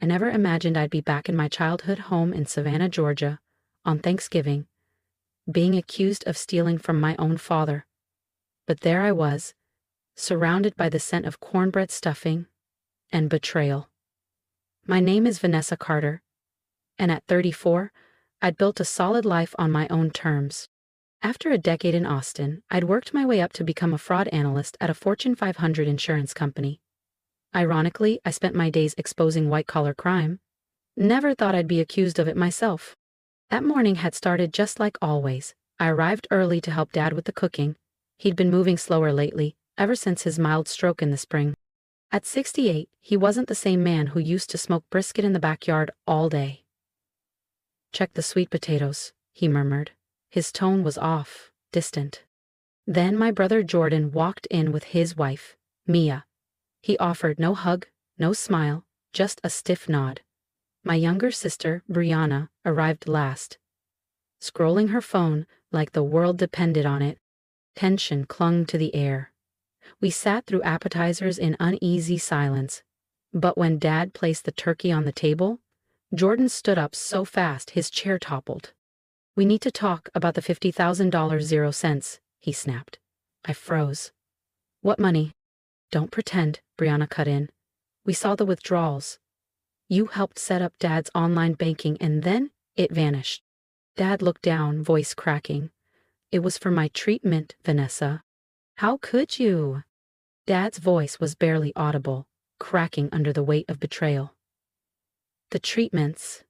I never imagined I'd be back in my childhood home in Savannah, Georgia, on Thanksgiving, being accused of stealing from my own father. But there I was, surrounded by the scent of cornbread stuffing and betrayal. My name is Vanessa Carter, and at 34, I'd built a solid life on my own terms. After a decade in Austin, I'd worked my way up to become a fraud analyst at a Fortune 500 insurance company. Ironically, I spent my days exposing white-collar crime. Never thought I'd be accused of it myself. That morning had started just like always. I arrived early to help Dad with the cooking. He'd been moving slower lately, ever since his mild stroke in the spring. At 68, he wasn't the same man who used to smoke brisket in the backyard all day. "Check the sweet potatoes," he murmured. His tone was off, distant. Then my brother Jordan walked in with his wife, Mia. He offered no hug, no smile, just a stiff nod. My younger sister, Brianna, arrived last, scrolling her phone like the world depended on it. Tension clung to the air. We sat through appetizers in uneasy silence. But when Dad placed the turkey on the table, Jordan stood up so fast his chair toppled. "We need to talk about the $50,000 0 cents, he snapped. I froze. "What money?" "Don't pretend," Brianna cut in. "We saw the withdrawals. You helped set up Dad's online banking and then it vanished." Dad looked down, voice cracking. "It was for my treatment, Vanessa." "How could you?" Dad's voice was barely audible, cracking under the weight of betrayal. "The treatments.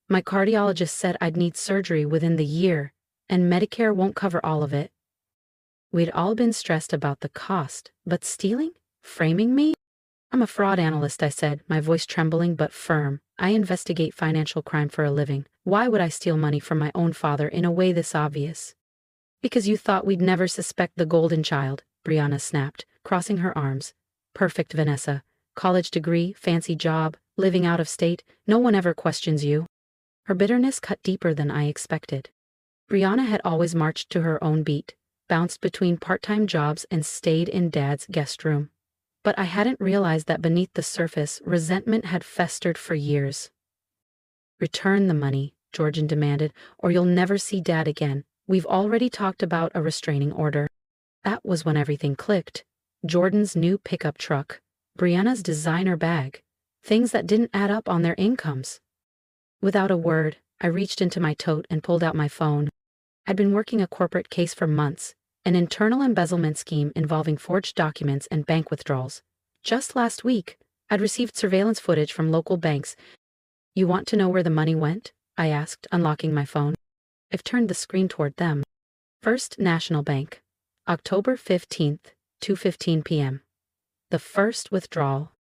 My cardiologist said I'd need surgery within the year, and Medicare won't cover all of it." We'd all been stressed about the cost, but stealing? Framing me? "I'm a fraud analyst," I said, my voice trembling but firm. "I investigate financial crime for a living. Why would I steal money from my own father in a way this obvious?" "Because you thought we'd never suspect the golden child," Brianna snapped, crossing her arms. "Perfect, Vanessa. College degree, fancy job, living out of state. No one ever questions you." Her bitterness cut deeper than I expected. Brianna had always marched to her own beat, bounced between part-time jobs and stayed in Dad's guest room. But I hadn't realized that beneath the surface, resentment had festered for years. "Return the money," Jordan demanded, "or you'll never see Dad again. We've already talked about a restraining order." That was when everything clicked. Jordan's new pickup truck, Brianna's designer bag, things that didn't add up on their incomes. Without a word, I reached into my tote and pulled out my phone. I'd been working a corporate case for months, an internal embezzlement scheme involving forged documents and bank withdrawals. Just last week, I'd received surveillance footage from local banks. "You want to know where the money went?" I asked, unlocking my phone. I've turned the screen toward them. First National Bank, October 15th, 2:15 p.m. The first withdrawal.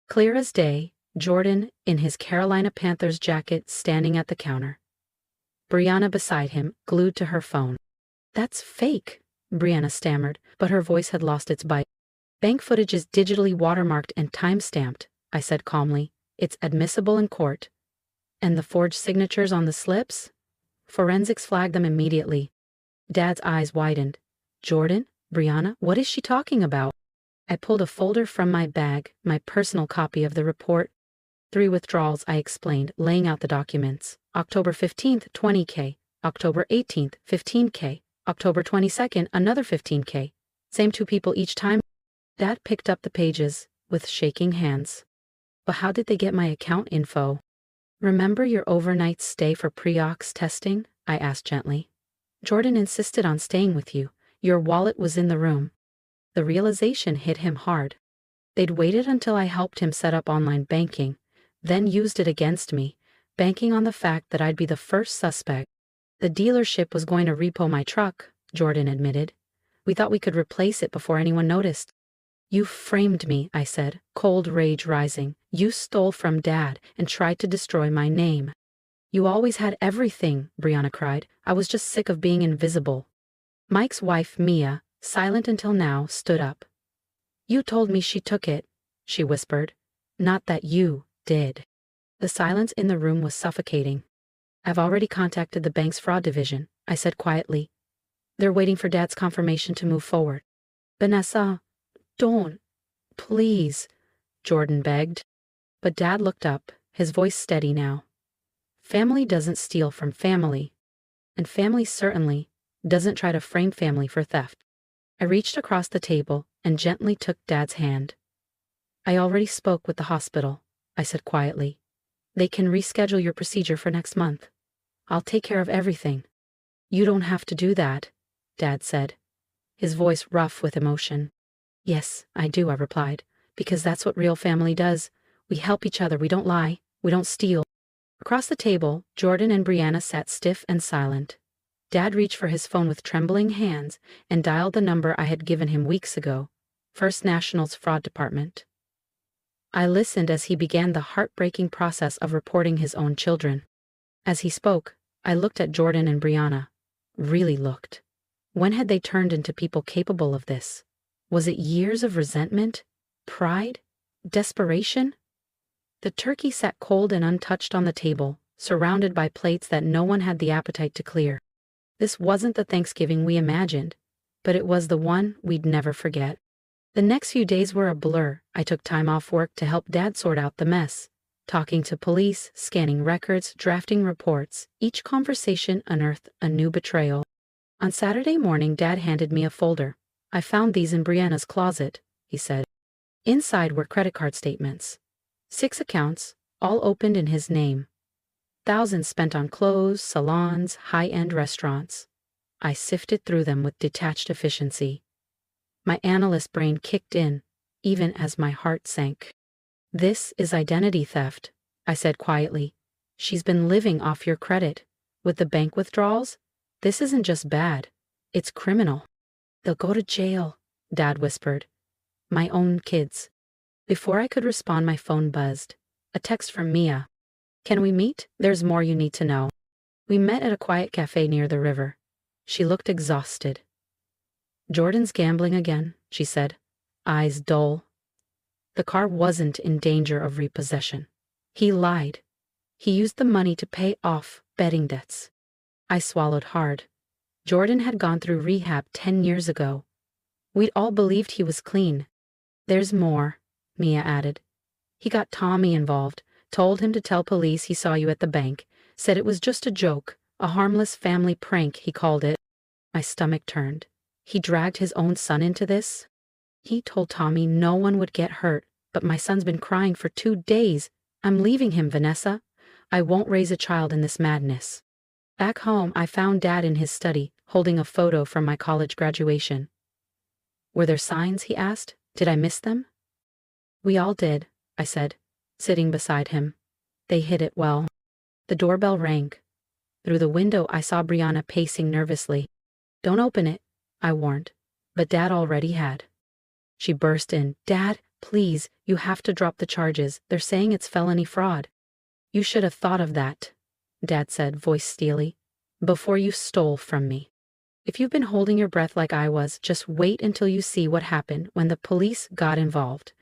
Clear as day, Jordan, in his Carolina Panthers jacket, standing at the counter. Brianna beside him, glued to her phone. "That's fake," Brianna stammered, but her voice had lost its bite. "Bank footage is digitally watermarked and time-stamped," I said calmly. "It's admissible in court." "And the forged signatures on the slips?" "Forensics flagged them immediately." Dad's eyes widened. "Jordan? Brianna? What is she talking about?" I pulled a folder from my bag, my personal copy of the report. 3 withdrawals, I explained, laying out the documents. October 15th, 20K. October 18th, 15K. October 22nd, another 15K. Same 2 people each time. Dad picked up the pages, with shaking hands. "But how did they get my account info?" "Remember your overnight stay for pre-ox testing?" I asked gently. "Jordan insisted on staying with you. Your wallet was in the room." The realization hit him hard. They'd waited until I helped him set up online banking, then used it against me, banking on the fact that I'd be the first suspect. "The dealership was going to repo my truck," Jordan admitted. "We thought we could replace it before anyone noticed." "You framed me," I said, cold rage rising. "You stole from Dad and tried to destroy my name." "You always had everything," Brianna cried. "I was just sick of being invisible." Mike's wife, Mia, silent until now, stood up. "You told me she took it," she whispered. "Not that you did." The silence in the room was suffocating. "I've already contacted the bank's fraud division," I said quietly. "They're waiting for Dad's confirmation to move forward." "Vanessa, don't. Please," Jordan begged. But Dad looked up, his voice steady now. Family doesn't steal from family. And family certainly doesn't try to frame family for theft. I reached across the table and gently took Dad's hand. I already spoke with the hospital, I said quietly. They can reschedule your procedure for next month. I'll take care of everything. You don't have to do that, Dad said, his voice rough with emotion. Yes, I do, I replied, because that's what real family does. We help each other, we don't lie, we don't steal. Across the table, Jordan and Brianna sat stiff and silent. Dad reached for his phone with trembling hands and dialed the number I had given him weeks ago, First National's fraud department. I listened as he began the heartbreaking process of reporting his own children. As he spoke, I looked at Jordan and Brianna. Really looked. When had they turned into people capable of this? Was it years of resentment? Pride? Desperation? The turkey sat cold and untouched on the table, surrounded by plates that no one had the appetite to clear. This wasn't the Thanksgiving we imagined, but it was the one we'd never forget. The next few days were a blur. I took time off work to help Dad sort out the mess. Talking to police, scanning records, drafting reports, each conversation unearthed a new betrayal. On Saturday morning, Dad handed me a folder. I found these in Brianna's closet, he said. Inside were credit card statements. 6 accounts, all opened in his name. Thousands spent on clothes, salons, high-end restaurants. I sifted through them with detached efficiency. My analyst brain kicked in, even as my heart sank. This is identity theft, I said quietly. She's been living off your credit. With the bank withdrawals, this isn't just bad, it's criminal. They'll go to jail, Dad whispered. My own kids. Before I could respond, my phone buzzed. A text from Mia. Can we meet? There's more you need to know. We met at a quiet cafe near the river. She looked exhausted. Jordan's gambling again, she said, eyes dull. The car wasn't in danger of repossession. He lied. He used the money to pay off betting debts. I swallowed hard. Jordan had gone through rehab 10 years ago. We'd all believed he was clean. There's more, Mia added. He got Tommy involved, told him to tell police he saw you at the bank, said it was just a joke, a harmless family prank, he called it. My stomach turned. He dragged his own son into this? He told Tommy no one would get hurt, but my son's been crying for 2 days. I'm leaving him, Vanessa. I won't raise a child in this madness. Back home, I found Dad in his study, holding a photo from my college graduation. Were there signs, he asked. Did I miss them? We all did, I said, sitting beside him. They hid it well. The doorbell rang. Through the window, I saw Brianna pacing nervously. Don't open it, I warned, but Dad already had. She burst in. Dad, please, you have to drop the charges. They're saying it's felony fraud. You should have thought of that, Dad said, voice steely, before you stole from me. If you've been holding your breath like I was, just wait until you see what happened when the police got involved.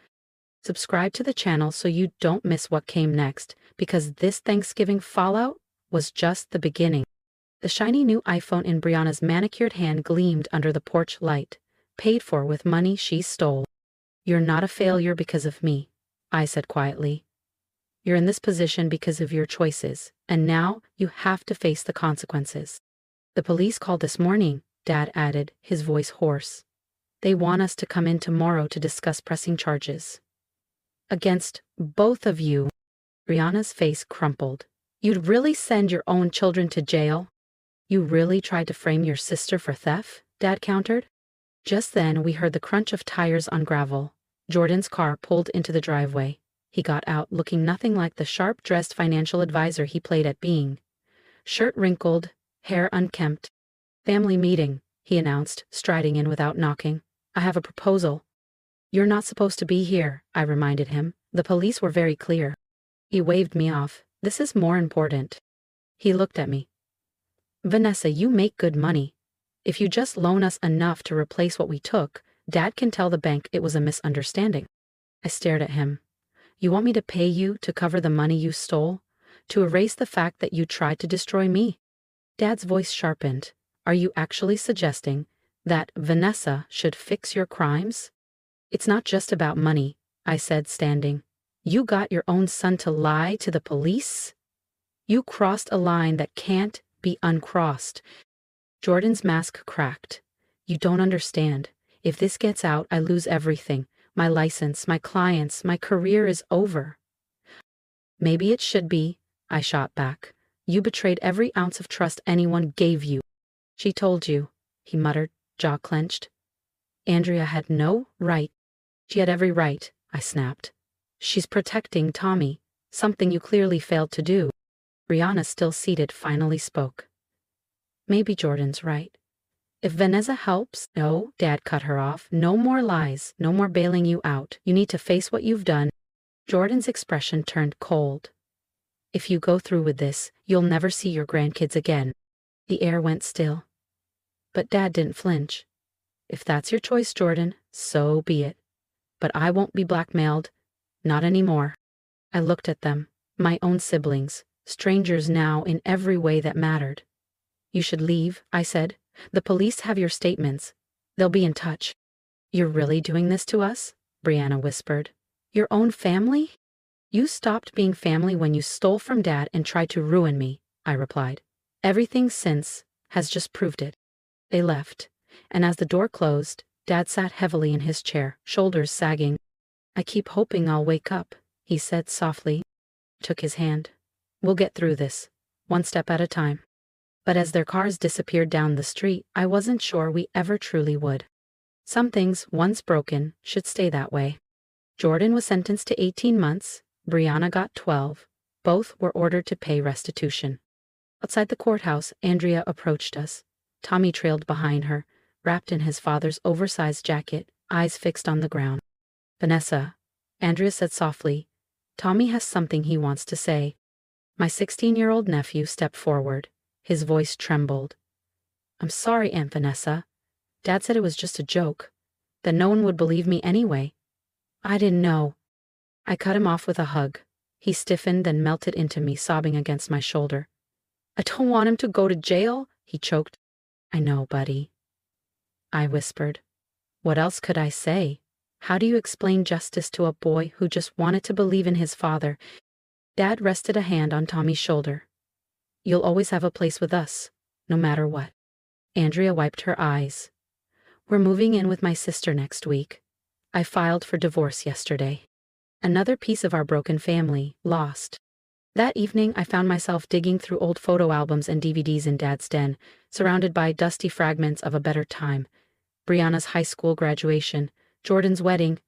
Subscribe to the channel so you don't miss what came next, because this Thanksgiving fallout was just the beginning. The shiny new iPhone in Brianna's manicured hand gleamed under the porch light, paid for with money she stole. You're not a failure because of me, I said quietly. You're in this position because of your choices, and now you have to face the consequences. The police called this morning, Dad added, his voice hoarse. They want us to come in tomorrow to discuss pressing charges. Against both of you. Brianna's face crumpled. You'd really send your own children to jail? You really tried to frame your sister for theft? Dad countered. Just then we heard the crunch of tires on gravel. Jordan's car pulled into the driveway. He got out looking nothing like the sharp-dressed financial advisor he played at being. Shirt wrinkled, hair unkempt. Family meeting, he announced, striding in without knocking. I have a proposal. You're not supposed to be here, I reminded him. The police were very clear. He waved me off. This is more important. He looked at me. Vanessa, you make good money. If you just loan us enough to replace what we took, Dad can tell the bank it was a misunderstanding. I stared at him. You want me to pay you to cover the money you stole? To erase the fact that you tried to destroy me? Dad's voice sharpened. Are you actually suggesting that Vanessa should fix your crimes? It's not just about money, I said, standing. You got your own son to lie to the police? You crossed a line that can't be uncrossed. Jordan's mask cracked. You don't understand. If this gets out, I lose everything. My license, my clients, my career is over. Maybe it should be, I shot back. You betrayed every ounce of trust anyone gave you. She told you, he muttered, jaw clenched. Andrea had no right. She had every right, I snapped. She's protecting Tommy, something you clearly failed to do. Brianna, still seated, finally spoke. Maybe Jordan's right. If Vanessa helps— No, Dad cut her off. No more lies, no more bailing you out. You need to face what you've done. Jordan's expression turned cold. If you go through with this, you'll never see your grandkids again. The air went still. But Dad didn't flinch. If that's your choice, Jordan, so be it. But I won't be blackmailed. Not anymore. I looked at them, my own siblings, strangers now in every way that mattered. You should leave, I said. The police have your statements. They'll be in touch. You're really doing this to us? Brianna whispered. Your own family? You stopped being family when you stole from Dad and tried to ruin me, I replied. Everything since has just proved it. They left, and as the door closed, Dad sat heavily in his chair, shoulders sagging. I keep hoping I'll wake up, he said softly. Took his hand. We'll get through this, one step at a time. But as their cars disappeared down the street, I wasn't sure we ever truly would. Some things, once broken, should stay that way. Jordan was sentenced to 18 months, Brianna got 12. Both were ordered to pay restitution. Outside the courthouse, Andrea approached us. Tommy trailed behind her, wrapped in his father's oversized jacket, eyes fixed on the ground. Vanessa, Andrea said softly, Tommy has something he wants to say. My 16-year-old nephew stepped forward. His voice trembled. I'm sorry, Aunt Vanessa. Dad said it was just a joke, that no one would believe me anyway. I didn't know. I cut him off with a hug. He stiffened and melted into me, sobbing against my shoulder. I don't want him to go to jail, he choked. I know, buddy. I whispered. What else could I say? How do you explain justice to a boy who just wanted to believe in his father? Dad rested a hand on Tommy's shoulder. You'll always have a place with us, no matter what. Andrea wiped her eyes. We're moving in with my sister next week. I filed for divorce yesterday. Another piece of our broken family, lost. That evening, I found myself digging through old photo albums and DVDs in Dad's den, surrounded by dusty fragments of a better time. Brianna's high school graduation, Jordan's wedding,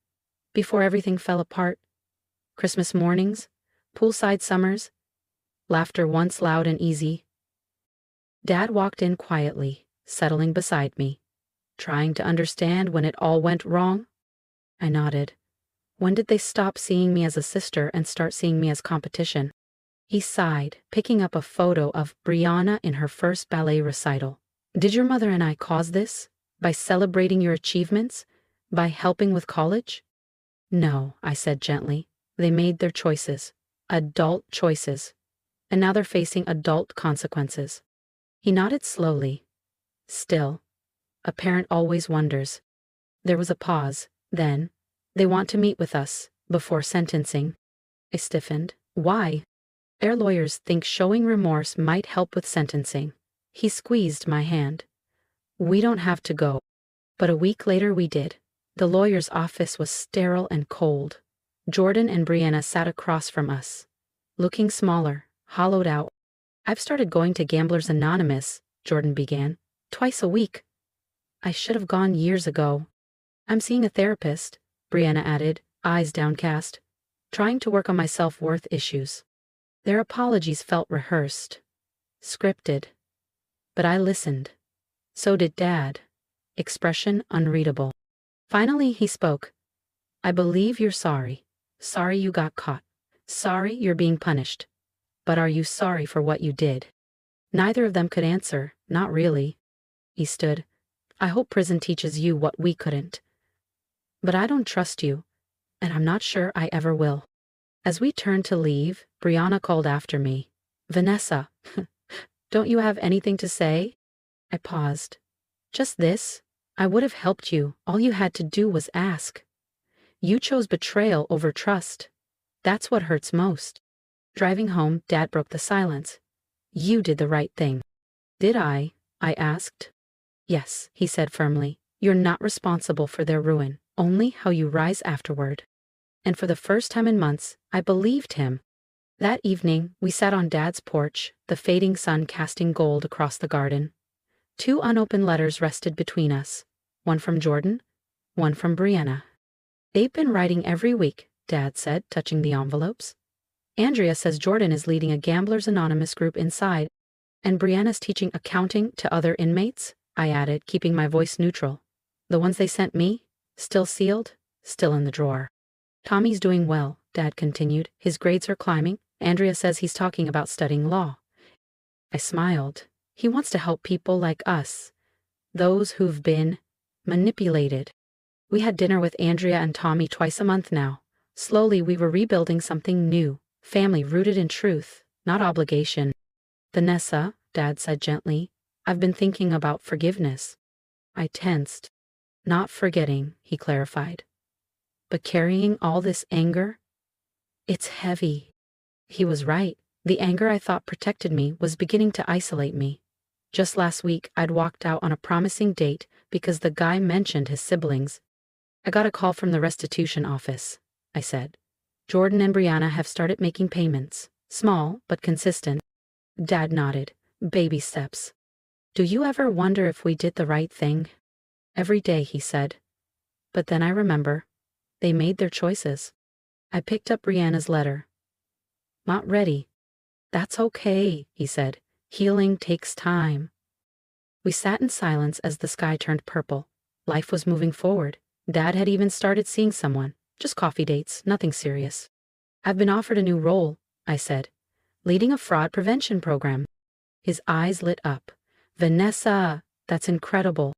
before everything fell apart. Christmas mornings, poolside summers, laughter once loud and easy. Dad walked in quietly, settling beside me. Trying to understand when it all went wrong? I nodded. When did they stop seeing me as a sister and start seeing me as competition? He sighed, picking up a photo of Brianna in her first ballet recital. Did your mother and I cause this? By celebrating your achievements? By helping with college? No, I said gently. They made their choices. Adult choices. And now they're facing adult consequences. He nodded slowly. Still, a parent always wonders. There was a pause. Then, they want to meet with us, before sentencing. I stiffened. Why? Their lawyers think showing remorse might help with sentencing. He squeezed my hand. We don't have to go. But a week later we did. The lawyer's office was sterile and cold. Jordan and Brianna sat across from us, looking smaller, hollowed out. I've started going to Gamblers Anonymous, Jordan began, twice a week. I should have gone years ago. I'm seeing a therapist, Brianna added, eyes downcast, trying to work on my self-worth issues. Their apologies felt rehearsed, scripted. But I listened. So did Dad. Expression unreadable. Finally he spoke. I believe you're sorry. Sorry you got caught. Sorry you're being punished. But are you sorry for what you did? Neither of them could answer, not really. He stood. I hope prison teaches you what we couldn't. But I don't trust you, and I'm not sure I ever will. As we turned to leave, Brianna called after me. Vanessa, don't you have anything to say? I paused. Just this. I would have helped you. All you had to do was ask. You chose betrayal over trust. That's what hurts most. Driving home, Dad broke the silence. You did the right thing. Did I? I asked. Yes, he said firmly. You're not responsible for their ruin, only how you rise afterward. And for the first time in months, I believed him. That evening, we sat on Dad's porch, the fading sun casting gold across the garden. 2 unopened letters rested between us, one from Jordan, one from Brianna. They've been writing every week, Dad said, touching the envelopes. Andrea says Jordan is leading a Gamblers Anonymous group inside, and Brianna's teaching accounting to other inmates, I added, keeping my voice neutral. The ones they sent me? Still sealed, still in the drawer. Tommy's doing well, Dad continued. His grades are climbing. Andrea says he's talking about studying law. I smiled. He wants to help people like us. Those who've been manipulated. We had dinner with Andrea and Tommy twice a month now. Slowly we were rebuilding something new, family rooted in truth, not obligation. Vanessa, Dad said gently, I've been thinking about forgiveness. I tensed. Not forgetting, he clarified. But carrying all this anger? It's heavy. He was right. The anger I thought protected me was beginning to isolate me. Just last week, I'd walked out on a promising date because the guy mentioned his siblings. I got a call from the restitution office, I said. Jordan and Brianna have started making payments. Small, but consistent. Dad nodded. Baby steps. Do you ever wonder if we did the right thing? Every day, he said. But then I remember. They made their choices. I picked up Brianna's letter. Not ready. That's okay, he said. Healing takes time. We sat in silence as the sky turned purple. Life was moving forward. Dad had even started seeing someone. Just coffee dates, nothing serious. I've been offered a new role, I said. Leading a fraud prevention program. His eyes lit up. Vanessa, that's incredible.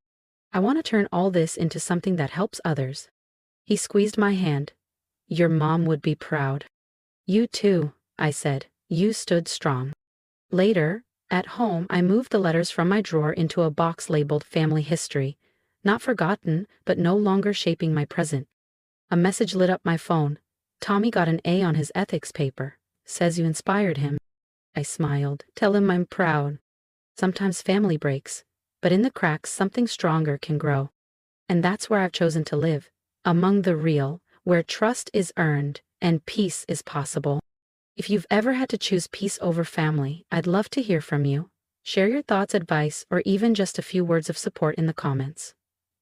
I want to turn all this into something that helps others. He squeezed my hand. Your mom would be proud. You too, I said. You stood strong. Later, at home, I moved the letters from my drawer into a box labeled Family History. Not forgotten, but no longer shaping my present. A message lit up my phone. Tommy got an A on his ethics paper. Says you inspired him. I smiled. Tell him I'm proud. Sometimes family breaks, but in the cracks something stronger can grow. And that's where I've chosen to live. Among the real, where trust is earned and peace is possible. If you've ever had to choose peace over family, I'd love to hear from you. Share your thoughts, advice, or even just a few words of support in the comments.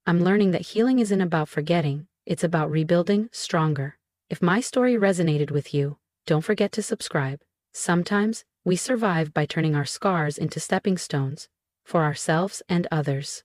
I'm learning that healing isn't about forgetting, it's about rebuilding stronger. If my story resonated with you, don't forget to subscribe. Sometimes, we survive by turning our scars into stepping stones for ourselves and others.